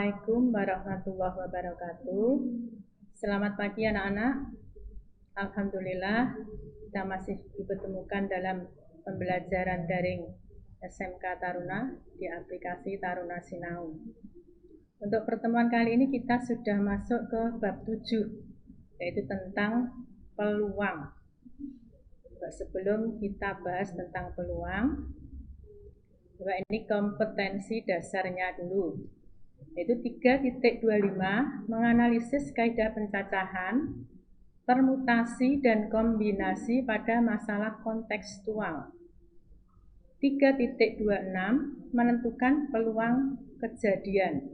Assalamualaikum warahmatullahi wabarakatuh. Selamat pagi anak-anak. Alhamdulillah kita masih dipertemukan dalam pembelajaran daring SMK Taruna di aplikasi Taruna Sinau. Untuk pertemuan kali ini kita sudah masuk ke bab 7, yaitu tentang peluang. Sebelum kita bahas tentang peluang, ini kompetensi dasarnya dulu, yaitu 3.25 menganalisis kaidah pencacahan, permutasi dan kombinasi pada masalah kontekstual. 3.26 menentukan peluang kejadian.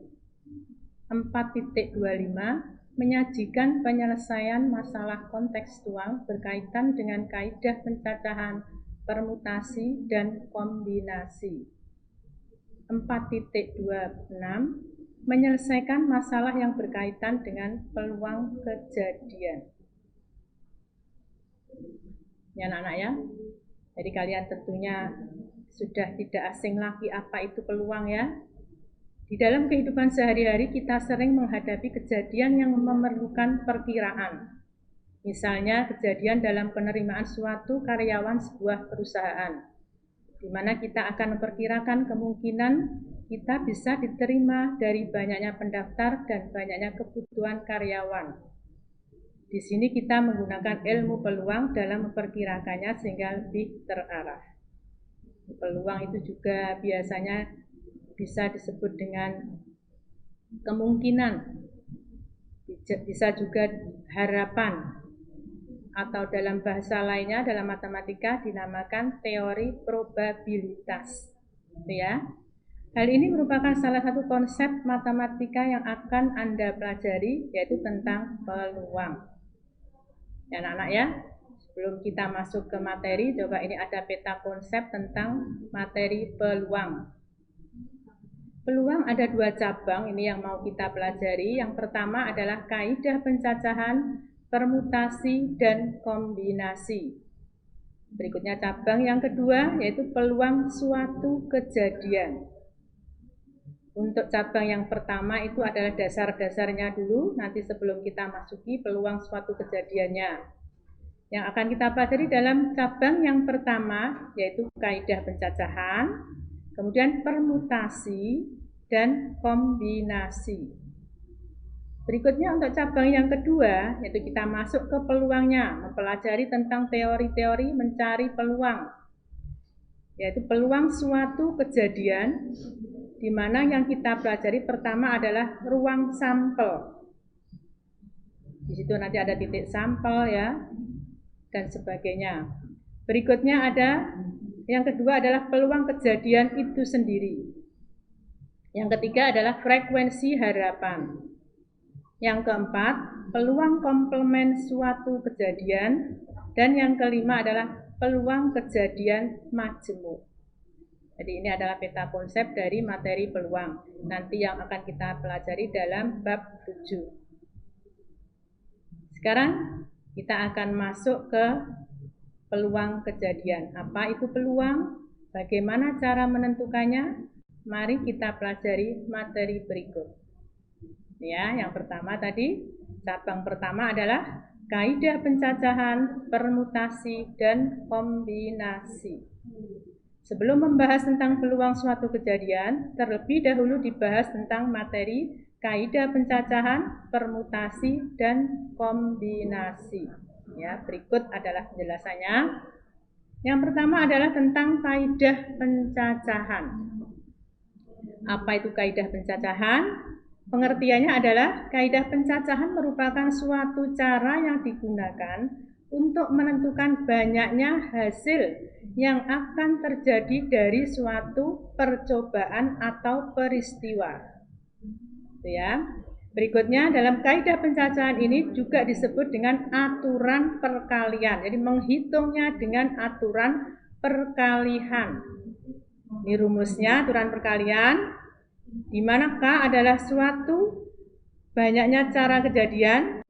4.25 menyajikan penyelesaian masalah kontekstual berkaitan dengan kaidah pencacahan, permutasi dan kombinasi. 4.26 menyelesaikan masalah yang berkaitan dengan peluang kejadian. Ya anak-anak ya. Jadi kalian tentunya sudah tidak asing lagi apa itu peluang ya. Di dalam kehidupan sehari-hari kita sering menghadapi kejadian yang memerlukan perkiraan. Misalnya kejadian dalam penerimaan suatu karyawan sebuah perusahaan, di mana kita akan memperkirakan kemungkinan kita bisa diterima dari banyaknya pendaftar dan banyaknya kebutuhan karyawan. Di sini kita menggunakan ilmu peluang dalam memperkirakannya sehingga lebih terarah. Peluang itu juga biasanya bisa disebut dengan kemungkinan, bisa juga harapan, atau dalam bahasa lainnya dalam matematika dinamakan teori probabilitas. Ya. Hal ini merupakan salah satu konsep matematika yang akan Anda pelajari, yaitu tentang peluang. Ya anak-anak ya, sebelum kita masuk ke materi, coba ini ada peta konsep tentang materi peluang. Peluang ada dua cabang, ini yang mau kita pelajari. Yang pertama adalah kaidah pencacahan, permutasi dan kombinasi. Berikutnya cabang yang kedua yaitu peluang suatu kejadian. Untuk cabang yang pertama itu adalah dasar-dasarnya dulu, nanti sebelum kita masuki peluang suatu kejadiannya. Yang akan kita pelajari dalam cabang yang pertama yaitu kaidah pencacahan, kemudian permutasi dan kombinasi. Berikutnya untuk cabang yang kedua, yaitu kita masuk ke peluangnya, mempelajari tentang teori-teori mencari peluang, yaitu peluang suatu kejadian, di mana yang kita pelajari pertama adalah ruang sampel. Di situ nanti ada titik sampel ya, dan sebagainya. Berikutnya ada yang kedua adalah peluang kejadian itu sendiri. Yang ketiga adalah frekuensi harapan. Yang keempat, peluang komplement suatu kejadian. Dan yang kelima adalah peluang kejadian majemuk. Jadi ini adalah peta konsep dari materi peluang. Nanti yang akan kita pelajari dalam bab 7. Sekarang kita akan masuk ke peluang kejadian. Apa itu peluang? Bagaimana cara menentukannya? Mari kita pelajari materi berikut. Ya, yang pertama tadi, cabang pertama adalah kaidah pencacahan, permutasi dan kombinasi. Sebelum membahas tentang peluang suatu kejadian, terlebih dahulu dibahas tentang materi kaidah pencacahan, permutasi dan kombinasi. Ya, berikut adalah penjelasannya. Yang pertama adalah tentang kaidah pencacahan. Apa itu kaidah pencacahan? Pengertiannya adalah kaidah pencacahan merupakan suatu cara yang digunakan untuk menentukan banyaknya hasil yang akan terjadi dari suatu percobaan atau peristiwa. Ya. Berikutnya dalam kaidah pencacahan ini juga disebut dengan aturan perkalian. Jadi menghitungnya dengan aturan perkalian. Ini rumusnya aturan perkalian, di mana K adalah suatu banyaknya cara kejadian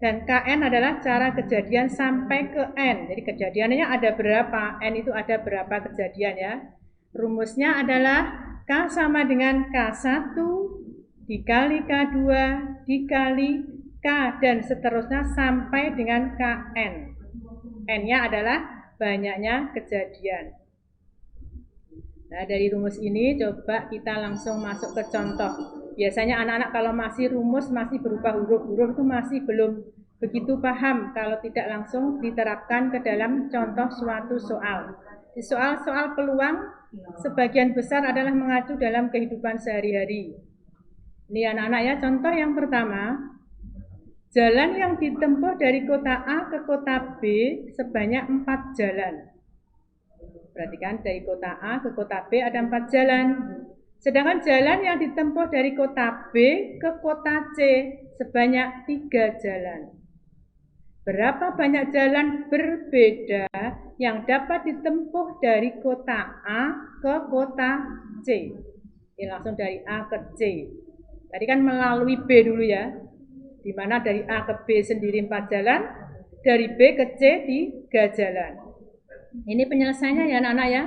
dan Kn adalah cara kejadian sampai ke N. Jadi kejadiannya ada berapa, N itu ada berapa kejadian ya. Rumusnya adalah K sama dengan K1 dikali K2, dikali K, dan seterusnya sampai dengan Kn. N-nya adalah banyaknya kejadian. Nah, dari rumus ini coba kita langsung masuk ke contoh. Biasanya anak-anak kalau masih rumus, masih berupa huruf-huruf itu masih belum begitu paham kalau tidak langsung diterapkan ke dalam contoh suatu soal. Di soal-soal peluang, sebagian besar adalah mengacu dalam kehidupan sehari-hari. Ini anak-anak ya, contoh yang pertama, jalan yang ditempuh dari kota A ke kota B sebanyak 4 jalan. Perhatikan, dari kota A ke kota B ada 4 jalan. Sedangkan jalan yang ditempuh dari kota B ke kota C sebanyak 3 jalan. Berapa banyak jalan berbeda yang dapat ditempuh dari kota A ke kota C? Ini langsung dari A ke C. Tadi kan melalui B dulu ya. Di mana dari A ke B sendiri 4 jalan, dari B ke C 3 jalan. Ini penyelesaiannya ya anak-anak ya.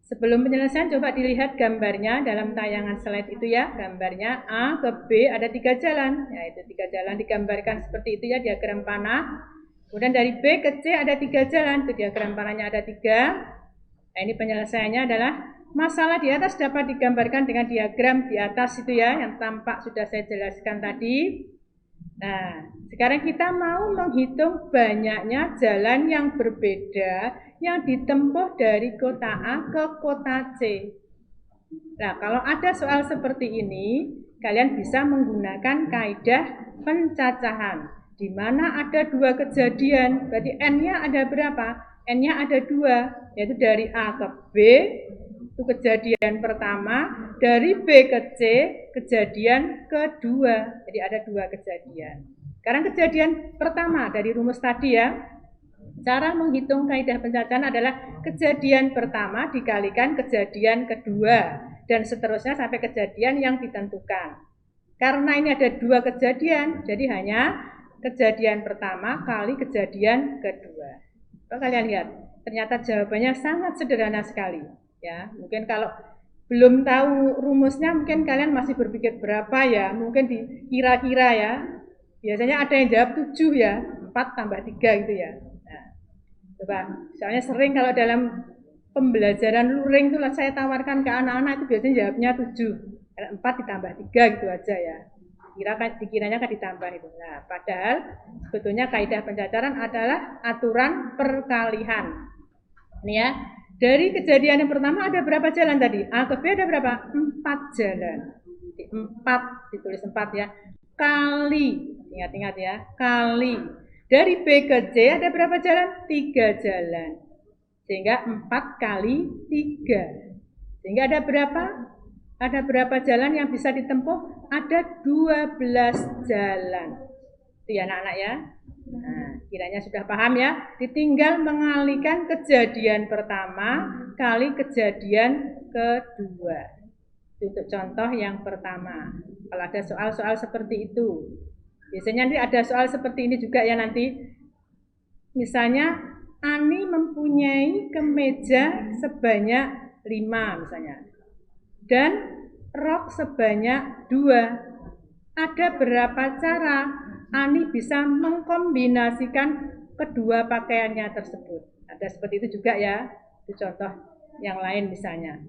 Sebelum penyelesaian coba dilihat gambarnya dalam tayangan slide itu ya. Gambarnya A ke B ada 3 jalan. Ya, itu 3 jalan digambarkan seperti itu ya, diagram panah. Kemudian dari B ke C ada 3 jalan. Itu diagram panahnya ada 3. Nah, ini penyelesaiannya adalah masalah di atas dapat digambarkan dengan diagram di atas itu ya, yang tampak sudah saya jelaskan tadi. Nah, sekarang kita mau menghitung banyaknya jalan yang berbeda yang ditempuh dari kota A ke kota C. Nah, kalau ada soal seperti ini, kalian bisa menggunakan kaidah pencacahan, di mana ada 2 kejadian. Berarti N-nya ada berapa? N-nya ada 2, yaitu dari A ke B, itu kejadian pertama, dari B ke C, kejadian kedua. Jadi ada 2 kejadian. Sekarang kejadian pertama dari rumus tadi ya. Cara menghitung kaidah pencacahan adalah kejadian pertama dikalikan kejadian kedua, dan seterusnya sampai kejadian yang ditentukan. Karena ini ada 2 kejadian, jadi hanya kejadian pertama kali kejadian kedua. Coba kalian lihat, ternyata jawabannya sangat sederhana sekali. Ya, mungkin kalau belum tahu rumusnya, mungkin kalian masih berpikir berapa ya, mungkin kira-kira ya. Biasanya ada yang jawab 7 ya, 4 tambah 3 gitu ya. Nah, coba, soalnya sering kalau dalam pembelajaran luring itu saya tawarkan ke anak-anak itu biasanya jawabnya 7, 4 ditambah 3 gitu aja ya. Dikiranya kan ditambah itu. Nah, padahal sebetulnya kaidah pencacaran adalah aturan perkalian. Ini ya. Dari kejadian yang pertama ada berapa jalan tadi? A ke B ada berapa? 4 jalan. 4 ditulis 4 ya. Kali, ingat-ingat ya, kali. Dari B ke C ada berapa jalan? 3 jalan. Sehingga 4 kali 3. Sehingga ada berapa? Ada berapa jalan yang bisa ditempuh? Ada 12 jalan. Itu ya anak-anak ya. Nah, kiranya sudah paham ya. Ditinggal mengalihkan kejadian pertama kali kejadian kedua. Untuk contoh yang pertama. Kalau ada soal-soal seperti itu. Biasanya nanti ada soal seperti ini juga ya nanti. Misalnya Ani mempunyai kemeja sebanyak 5 misalnya. Dan rok sebanyak 2. Ada berapa cara Ani bisa mengkombinasikan kedua pakaiannya tersebut? Ada seperti itu juga ya. Itu contoh yang lain misalnya.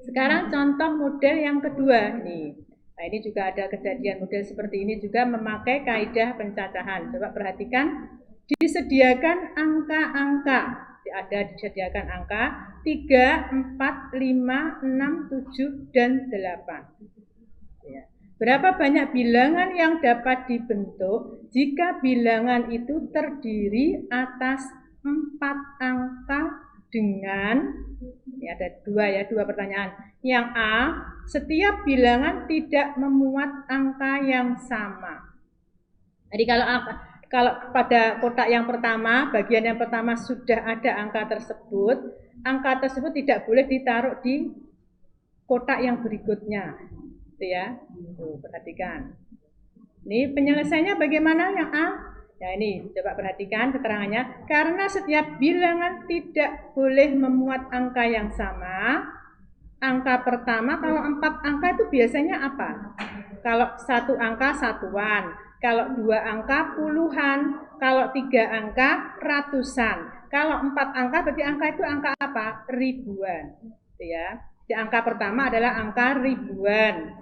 Sekarang contoh model yang kedua nih. Nah, ini juga ada kejadian model seperti ini juga memakai kaidah pencacahan. Coba perhatikan, disediakan angka-angka. Ada disediakan angka 3, 4, 5, 6, 7, dan 8. Ya. Berapa banyak bilangan yang dapat dibentuk jika bilangan itu terdiri atas 4 angka dengan, ini ada 2 pertanyaan. Yang A, setiap bilangan tidak memuat angka yang sama. Jadi kalau pada kotak yang pertama, bagian yang pertama sudah ada angka tersebut tidak boleh ditaruh di kotak yang berikutnya. Itu ya. Tuh, perhatikan. Ini penyelesaiannya bagaimana yang A? Ya ini, coba perhatikan keterangannya. Karena setiap bilangan tidak boleh memuat angka yang sama. Angka pertama, kalau 4 angka itu biasanya apa? Kalau satu angka satuan, kalau dua angka puluhan, kalau tiga angka ratusan, kalau empat angka berarti angka itu angka apa? Ribuan. Ya. Di angka pertama adalah angka ribuan.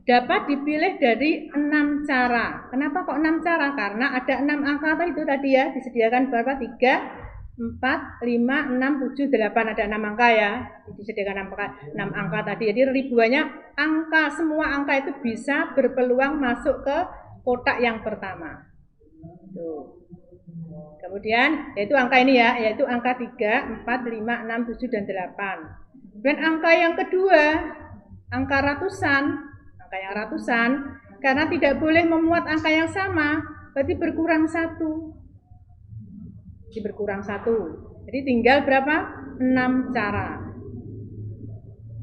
Dapat dipilih dari 6 cara. Kenapa kok 6 cara? Karena ada 6 angka itu tadi ya, disediakan berapa? 3, 4, 5, 6, 7, 8, ada 6 angka ya. Disediakan 6 angka tadi. Jadi ribuannya angka, semua angka itu bisa berpeluang masuk ke kotak yang pertama. Tuh. Kemudian yaitu angka ini ya, yaitu angka 3, 4, 5, 6, 7 dan 8. Dan angka yang kedua, angka ratusan, karena tidak boleh memuat angka yang sama, berarti berkurang 1. Jadi tinggal berapa? 6 cara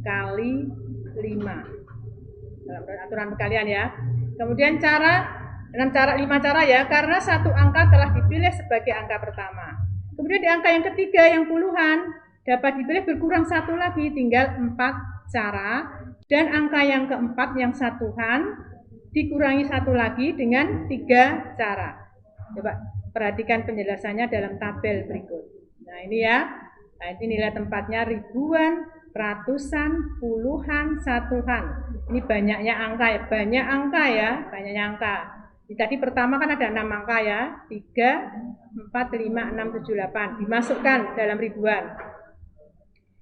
kali 5 dalam aturan kalian ya. Kemudian 5 cara ya, karena satu angka telah dipilih sebagai angka pertama. Kemudian di angka yang ketiga yang puluhan dapat dipilih berkurang 1 lagi, tinggal 4 cara. Dan angka yang keempat yang satuan dikurangi 1 lagi dengan 3 cara. Coba perhatikan penjelasannya dalam tabel berikut. Nah ini ya, nah, ini nilai tempatnya ribuan, ratusan, puluhan, satuan. Ini banyaknya angka ya, banyaknya angka. Tadi pertama kan ada 6 angka ya, 3, 4, 5, 6, 7, 8. Dimasukkan dalam ribuan.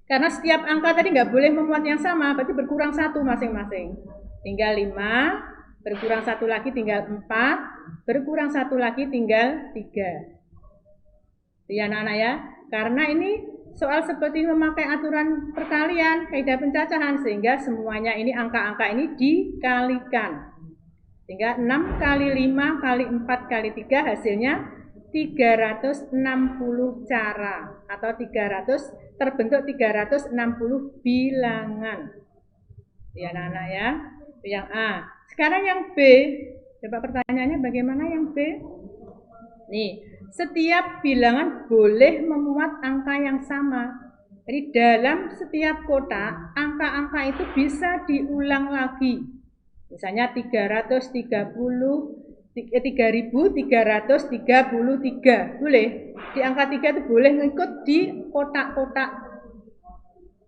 Karena setiap angka tadi nggak boleh memuat yang sama, berarti berkurang 1 masing-masing. Tinggal 5, berkurang 1 lagi tinggal 4, berkurang 1 lagi tinggal 3. Ya anak-anak ya, karena ini soal seperti memakai aturan perkalian, kaidah pencacahan, sehingga semuanya ini angka-angka ini dikalikan. Sehingga 6 kali 5 kali 4 kali 3 hasilnya 360 cara atau terbentuk 360 bilangan. Ya anak-anak ya. Itu yang A. Sekarang yang B. Coba pertanyaannya bagaimana yang B? Nih, setiap bilangan boleh memuat angka yang sama. Jadi dalam setiap kotak, angka-angka itu bisa diulang lagi. Misalnya 3.333 boleh. Di angka 3 itu boleh ngikut di kotak-kotak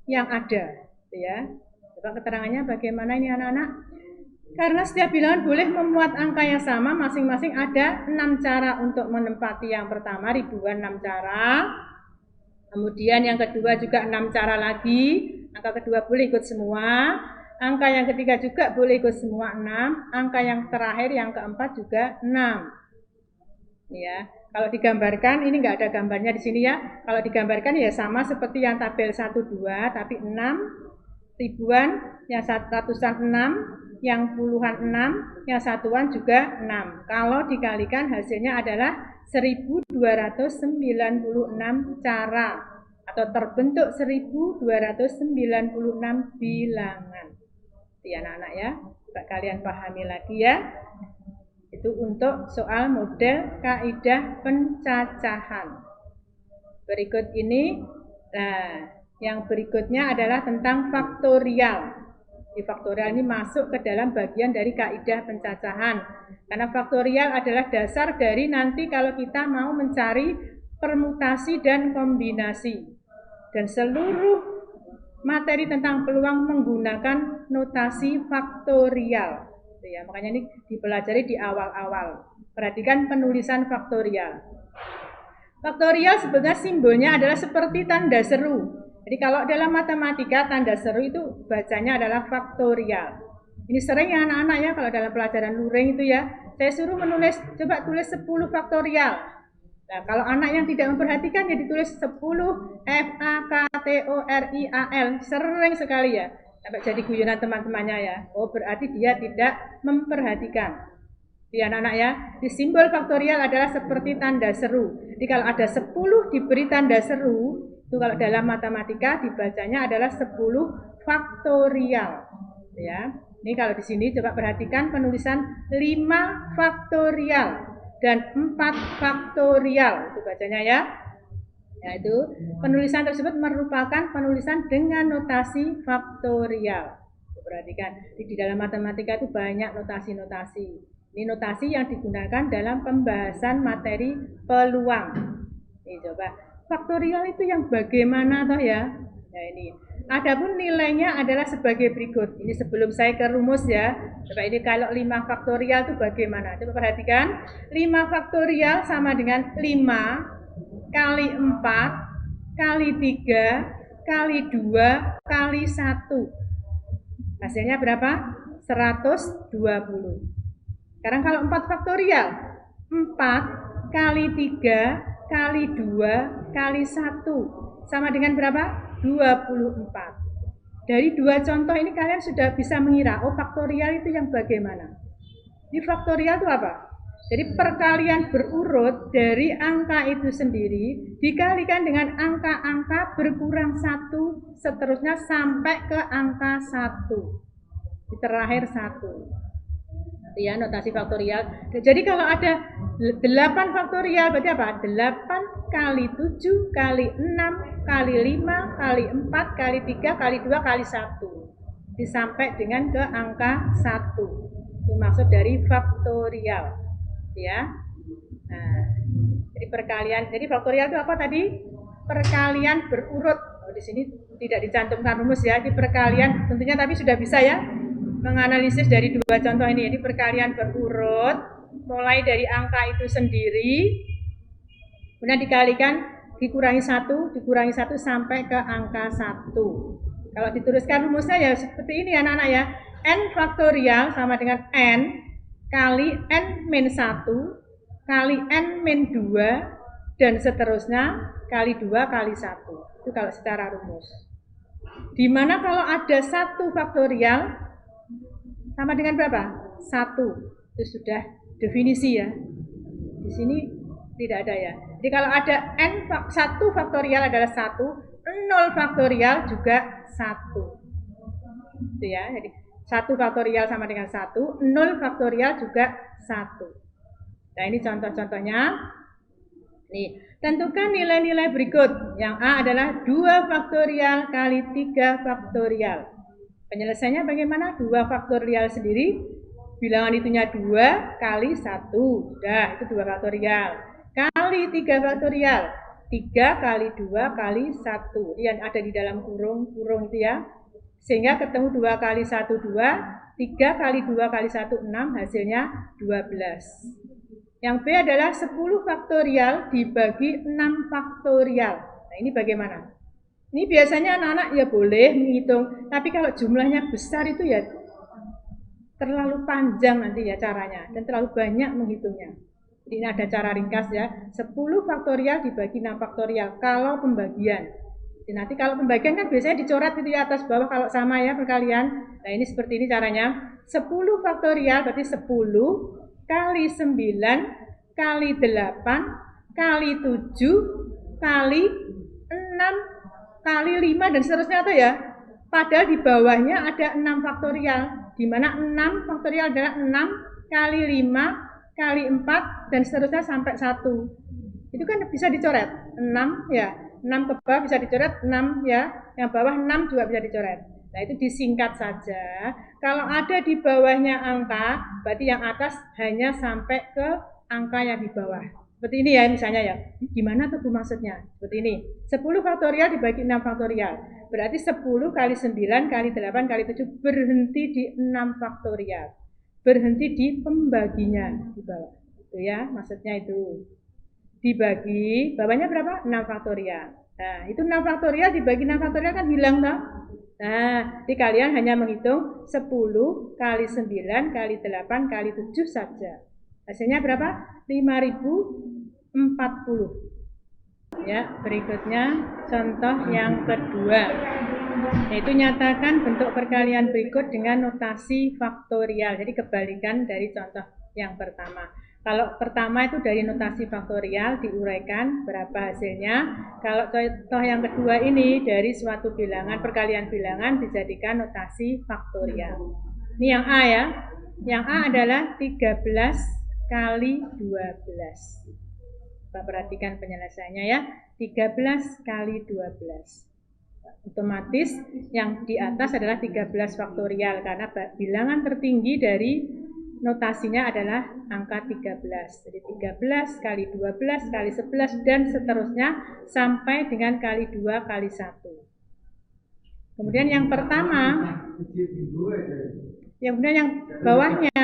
yang ada, ya. Coba keterangannya bagaimana ini anak-anak? Karena setiap bilangan boleh memuat angka yang sama, masing-masing ada 6 cara untuk menempati yang pertama, ribuan 6 cara. Kemudian yang kedua juga 6 cara lagi. Angka kedua boleh ikut semua. Angka yang ketiga juga boleh ikut semua 6. Angka yang terakhir yang keempat juga 6. Ya, kalau digambarkan ini enggak ada gambarnya di sini ya. Kalau digambarkan ya sama seperti yang tabel 1 2 tapi 6, ribuan, yang ratusan 6, yang puluhan 6, yang satuan juga 6. Kalau dikalikan hasilnya adalah 1296 cara atau terbentuk 1296 bilangan. Ya anak-anak ya, coba kalian pahami lagi ya. Itu untuk soal model kaidah pencacahan. Berikut ini, nah, yang berikutnya adalah tentang faktorial. Di faktorial ini masuk ke dalam bagian dari kaidah pencacahan. Karena faktorial adalah dasar dari nanti kalau kita mau mencari permutasi dan kombinasi. Dan seluruh materi tentang peluang menggunakan notasi faktorial. Ya, makanya ini dipelajari di awal-awal. Perhatikan penulisan faktorial. Faktorial sebenarnya simbolnya adalah seperti tanda seru. Jadi kalau dalam matematika tanda seru itu bacanya adalah faktorial. Ini sering ya anak-anak ya kalau dalam pelajaran luring itu ya. Saya suruh menulis, coba tulis 10 faktorial. Nah, kalau anak yang tidak memperhatikan ya ditulis 10 FAKTORIAL. Sering sekali ya. Sampai jadi guyonan teman-temannya ya. Oh, berarti dia tidak memperhatikan. Ya anak-anak ya. Di simbol faktorial adalah seperti tanda seru. Jadi kalau ada 10 diberi tanda seru, itu kalau dalam matematika dibacanya adalah 10 faktorial. Ya. Ini kalau di sini coba perhatikan penulisan 5 faktorial. Dan 4 faktorial, itu bacanya ya. Yaitu penulisan tersebut merupakan penulisan dengan notasi faktorial. Perhatikan, di dalam matematika itu banyak notasi-notasi. Ini notasi yang digunakan dalam pembahasan materi peluang. Nih coba, faktorial itu yang bagaimana toh ya? Nah ini, adapun nilainya adalah sebagai berikut. Ini sebelum saya ke rumus ya. Coba ini kalau 5 faktorial itu bagaimana? Coba perhatikan, 5 faktorial sama dengan 5 kali 4 kali 3 kali 2 kali 1. Hasilnya berapa? 120. Sekarang kalau 4 faktorial, 4 kali 3 kali 2 kali 1 sama dengan berapa? 24. Dari dua contoh ini kalian sudah bisa mengira, oh faktorial itu yang bagaimana? Ini faktorial itu apa? Jadi perkalian berurut dari angka itu sendiri dikalikan dengan angka-angka berkurang 1 seterusnya sampai ke angka 1. Di terakhir 1. Itu ya notasi faktorial. Jadi kalau ada 8 faktorial berarti apa? 8 kali 7 kali 6 kali 5 kali 4 kali 3 kali 2 kali 1. Disampai dengan ke angka 1. Itu maksud dari faktorial. Ya. Nah, jadi perkalian. Jadi faktorial itu apa tadi? Perkalian berurut. Oh, di sini tidak dicantumkan rumus ya. Di perkalian tentunya tapi sudah bisa ya menganalisis dari dua contoh ini. Jadi perkalian berurut mulai dari angka itu sendiri kemudian dikalikan dikurangi 1 sampai ke angka 1. Kalau dituliskan rumusnya ya seperti ini anak-anak ya. N faktorial sama dengan N kali N-1 kali N-2 dan seterusnya kali 2 kali 1. Itu kalau secara rumus. Dimana kalau ada 1 faktorial sama dengan berapa? 1. Itu sudah definisi ya. Di sini tidak ada ya. Jadi kalau ada N1 faktorial adalah 1, 0 faktorial juga 1. Itu ya. Jadi 1 faktorial sama dengan 1, 0 faktorial juga 1. Nah ini contoh-contohnya. Nih, tentukan nilai-nilai berikut. Yang A adalah 2 faktorial kali 3 faktorial. Penyelesaiannya bagaimana? 2 faktorial sendiri, bilangan itunya 2 kali 1. Sudah, itu 2 faktorial. Kali 3 faktorial, 3 kali 2 kali 1. Yang ada di dalam kurung itu ya. Sehingga ketemu 2 kali 1, 2, 3 kali 2 kali 1, 6, hasilnya 12. Yang B adalah 10 faktorial dibagi 6 faktorial. Nah ini bagaimana? Ini biasanya anak-anak ya boleh menghitung, tapi kalau jumlahnya besar itu ya terlalu panjang nanti ya caranya, dan terlalu banyak menghitungnya. Jadi ini ada cara ringkas ya, 10 faktorial dibagi 6 faktorial kalau pembagian. Nanti kalau pembagian kan biasanya dicoret itu ya atas bawah kalau sama ya perkalian. Nah ini seperti ini caranya. 10 faktorial berarti 10 kali 9 kali 8 kali 7 kali 6 kali 5 dan seterusnya tuh ya. Padahal di bawahnya ada 6 faktorial. Di mana 6 faktorial adalah 6 kali 5 kali 4 dan seterusnya sampai 1. Itu kan bisa dicoret. 6 ya. 6 ke bawah bisa dicoret, 6 ya, yang bawah 6 juga bisa dicoret. Nah itu disingkat saja. Kalau ada di bawahnya angka, berarti yang atas hanya sampai ke angka yang di bawah. Seperti ini ya misalnya ya. Gimana tuh Bu maksudnya? Seperti ini. 10 faktorial dibagi 6 faktorial. Berarti 10 kali 9 kali 8 kali 7 berhenti di 6 faktorial. Berhenti di pembaginya di bawah. Itu ya maksudnya itu. Dibagi, bawahnya berapa? 6 faktorial. Nah, itu 6 faktorial dibagi 6 faktorial kan hilang toh? Nah, jadi kalian hanya menghitung 10 kali 9 kali 8 kali 7 saja. Hasilnya berapa? 5040. Ya, berikutnya contoh yang kedua. Yaitu nyatakan bentuk perkalian berikut dengan notasi faktorial. Jadi kebalikan dari contoh yang pertama. Kalau pertama itu dari notasi faktorial diuraikan berapa hasilnya. Kalau contoh yang kedua ini dari suatu bilangan, perkalian bilangan dijadikan notasi faktorial. Ini yang A ya. Yang A adalah 13 kali 12. Kita perhatikan penyelesaiannya ya. 13 kali 12. Otomatis yang di atas adalah 13 faktorial karena bilangan tertinggi dari notasinya adalah angka 13. Jadi 13 kali 12 kali 11 dan seterusnya sampai dengan kali 2 kali 1. Kemudian yang pertama, kemudian yang bawahnya,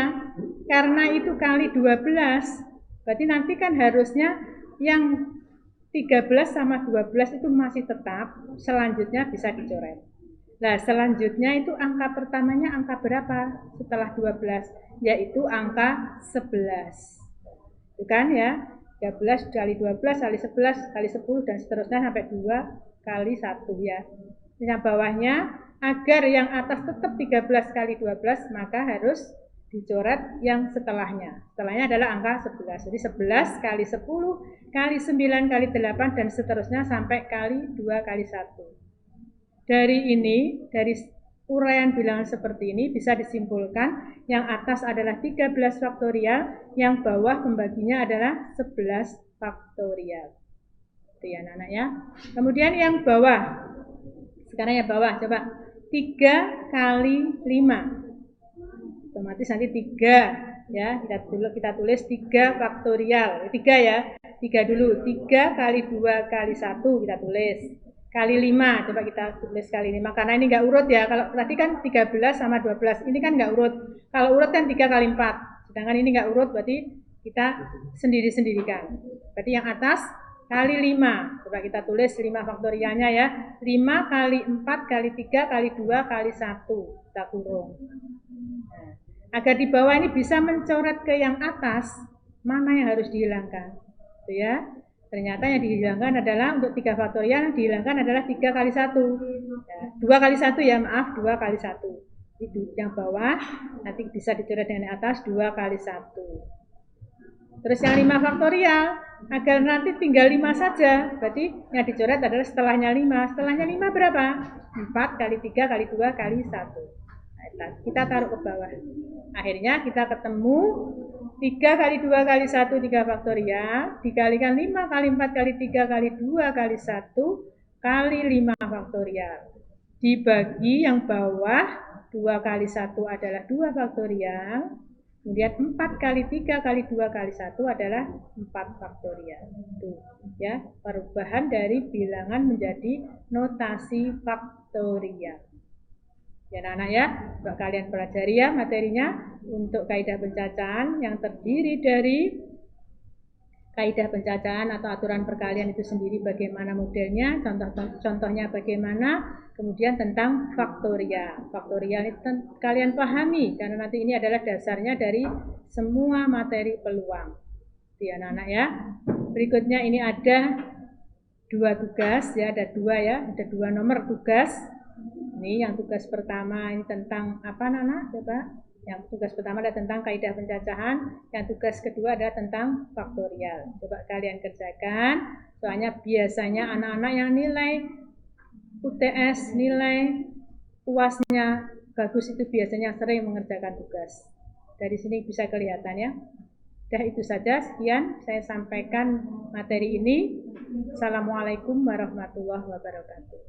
karena itu kali 12, berarti nanti kan harusnya yang 13 sama 12 itu masih tetap, selanjutnya bisa dicoret. Nah, selanjutnya itu angka pertamanya angka berapa setelah 12? Yaitu angka 11. Itu kan ya, 13 kali 12 kali 11 kali 10 dan seterusnya sampai 2 kali 1 ya. Yang bawahnya, agar yang atas tetap 13 kali 12, maka harus dicoret yang setelahnya. Setelahnya adalah angka 11. Jadi 11 kali 10 kali 9 kali 8 dan seterusnya sampai kali 2 kali 1. Dari uraian bilangan seperti ini bisa disimpulkan yang atas adalah 13 faktorial, yang bawah pembaginya adalah 11 faktorial. Itu ya anak-anak ya. Kemudian yang bawah. Sekarang yang bawah coba 3 kali 5. Otomatis nanti 3 ya, kita tulis 3 faktorial. 3 ya. 3 dulu. 3 kali 2 kali 1 kita tulis. Kali 5, coba kita tulis kali 5 karena ini enggak urut ya. Kalau tadi kan 13 sama 12, ini kan enggak urut. Kalau urut kan 3 kali 4. Sedangkan ini enggak urut, berarti kita sendiri-sendirikan. Berarti yang atas kali 5. Coba kita tulis 5 faktorialnya ya. 5 kali 4 kali 3 kali 2 kali 1. Kita kurung. Nah, agar di bawah ini bisa mencoret ke yang atas, mana yang harus dihilangkan. Itu ya. Ternyata yang dihilangkan adalah untuk 3 faktorial, yang dihilangkan adalah 3 kali 1. Ya, 2 kali 1 ya, maaf, 2 kali 1. Itu yang bawah, nanti bisa dicoret dengan atas 2 kali 1. Terus yang 5 faktorial, agar nanti tinggal 5 saja, berarti yang dicoret adalah setelahnya 5. Setelahnya 5 berapa? 4 kali 3 kali 2 kali 1. Nah, kita taruh ke bawah. Akhirnya kita ketemu 3 kali 2 kali 1, 3 faktorial, dikalikan 5 kali 4 kali 3 kali 2 kali 1, kali 5 faktorial. Dibagi yang bawah, 2 kali 1 adalah 2 faktorial, kemudian 4 kali 3 kali 2 kali 1 adalah 4 faktorial. Tuh, ya, perubahan dari bilangan menjadi notasi faktorial. Ya anak-anak ya, buat kalian pelajari ya materinya untuk kaidah pencacahan yang terdiri dari kaidah pencacahan atau aturan perkalian itu sendiri bagaimana modelnya, contohnya bagaimana, kemudian tentang faktorial. Faktorial itu kalian pahami karena nanti ini adalah dasarnya dari semua materi peluang. Ya anak-anak ya. Berikutnya ini ada 2 tugas ya, ada 2 ya, ada 2 nomor tugas. Ini yang tugas pertama ini tentang apa anak-anak? Coba. Yang tugas pertama adalah tentang kaidah pencacahan, yang tugas kedua adalah tentang faktorial. Coba kalian kerjakan. Soalnya biasanya anak-anak yang nilai UTS, nilai UAS-nya bagus itu biasanya sering mengerjakan tugas. Dari sini bisa kelihatan ya. Dah itu saja, sekian saya sampaikan materi ini. Assalamualaikum warahmatullahi wabarakatuh.